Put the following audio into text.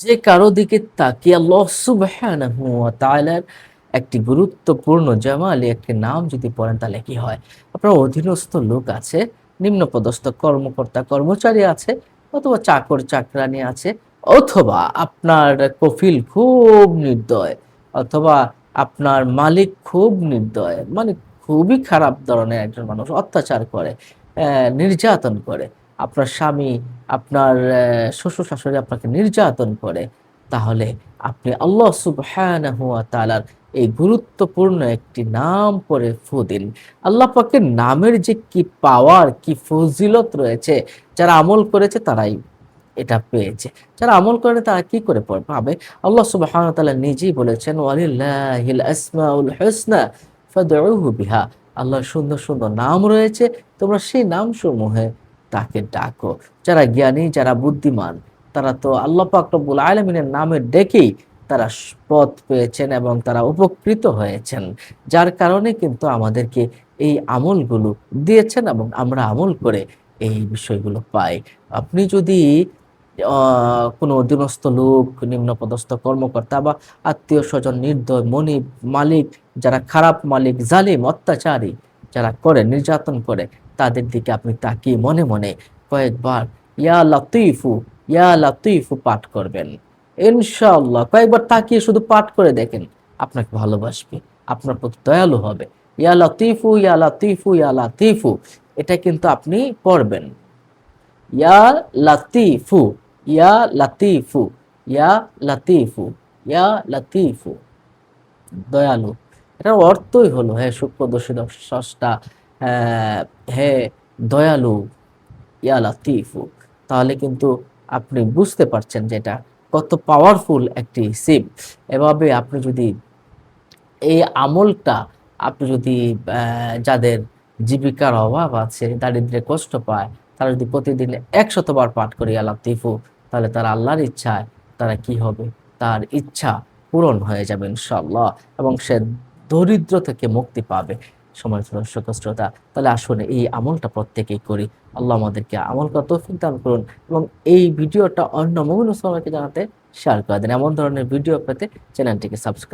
যে কারো দিকে তাকিয়ে আল্লাহ সুবহানাহু ওয়া তাআলার একটি গুরুত্বপূর্ণ জামালি একটি নাম যদি পড়েন তাহলে কি হয়? আপনার অধীনস্থ লোক আছে, নিম্নপদস্থ কর্মকর্তা কর্মচারী আছে, অথবা চাকর চাকরানী আছে, অথবা আপনার কফিল খুব নির্দয়, অথবা আপনার মালিক খুব নির্দয়, মানে খুবই খারাপ ধরনের একজন মানুষ, অত্যাচার করে, নির্যাতন করে। আপনার স্বামী, আপনার শ্বশুর-শাশুড়ি আপনাকে নির্যাতন করে, তাহলে আপনি আল্লাহ সুবহানাহু ওয়া তাআলার এই গুরুত্বপূর্ণ একটি নাম পড়ে ফু দিন। আল্লাহ পাকের নামের যে কি পাওয়ার, কি ফজিলত রয়েছে, যারা আমল করেছে তারাই এটা পেয়েছে। যারা আমল করেনি তারা কি করে পাবে? আল্লাহ সুবহানাহু ওয়া তাআলা নিজেই বলেছেন, "ওয়ালিল্লাহিল আসমাউল হুসনা ফাদউহু বিহা।" আল্লাহর সুন্দর, সুন্দর নাম রয়েছে। তোমরা সেই নামসমূহে তাকে ডাকো। যারা জ্ঞানী, যারা বুদ্ধিমান, তারা তো আল্লাহ পাক রব্বুল আলামিনের নামে ডেকেই তারা পথ পেয়েছেন এবং তারা উপকৃত হয়েছেন। যার কারণে কিন্তু আমাদেরকে এই আমলগুলো দিয়েছেন এবং আমরা আমল করে এই বিষয়গুলো পাই। আপনি যদি অ কোনো অধীনস্থ লোক, নিম্নপদস্থ কর্মকর্তা বা আত্মীয়স্বজন, নির্দয়, মনিব, মালিক, যারা খারাপ মালিক, জালিম, অত্যাচারী যারা করে, নির্যাতন করে, তাদের দিকে আপনি তাকিয়ে মনে, মনে কয়েকবার ইয়া লাতীফু, ইয়া লাতীফু পাঠ করবেন। ইনশাআল্লাহ কয়েকবার তাকিয়ে শুধু পাঠ করে দেখেন, আপনাকে ভালোবাসবে, আপনার প্রতি দয়ালু হবে। ইয়া লাতীফু, ইয়া লাতীফু, ইয়া লাতীফু, এটা কিন্তু আপনি পড়বেন। ইয়া লাতিফু, ইয়া লাতিফু, ইয়া লাতিফু, ইয়া লাতিফু, দয়ালু। এটার অর্থই হলো হে সূক্ষ্মদর্শী স্রষ্টা, হে দয়ালু, ইয়া লাতিফু। তাহলে কিন্তু আপনি বুঝতে পারছেন যে এটা কত পাওয়ারফুল একটি সিম। এভাবে আপনি যদি এই আমলটা আপনি যদি যাদের জীবিকার অভাব আছে, দারিদ্র্যে কষ্ট পায়, তারা যদি প্রতিদিন ১০০ বার পাঠ করে ইয়া লাতীফু, তাহলে তারা আল্লাহর ইচ্ছায় তারা কি হবে? তার ইচ্ছা পূরণ হয়ে যাবে ইনশাআল্লাহ এবং সে দরিদ্র থেকে মুক্তি পাবে। সম্মানিত দর্শক শ্রোতা, তাহলে আসুন এই আমলটা প্রত্যেকেই করি। আল্লাহ আমাদেরকে আমল করার তৌফিক দান করুন এবং এই ভিডিওটা অন্য মুমিন মুসলমানকে জানাতে শেয়ার করে দেন। এমন ধরনের ভিডিও পেতে চ্যানেলটিকে সাবস্ক্রাইব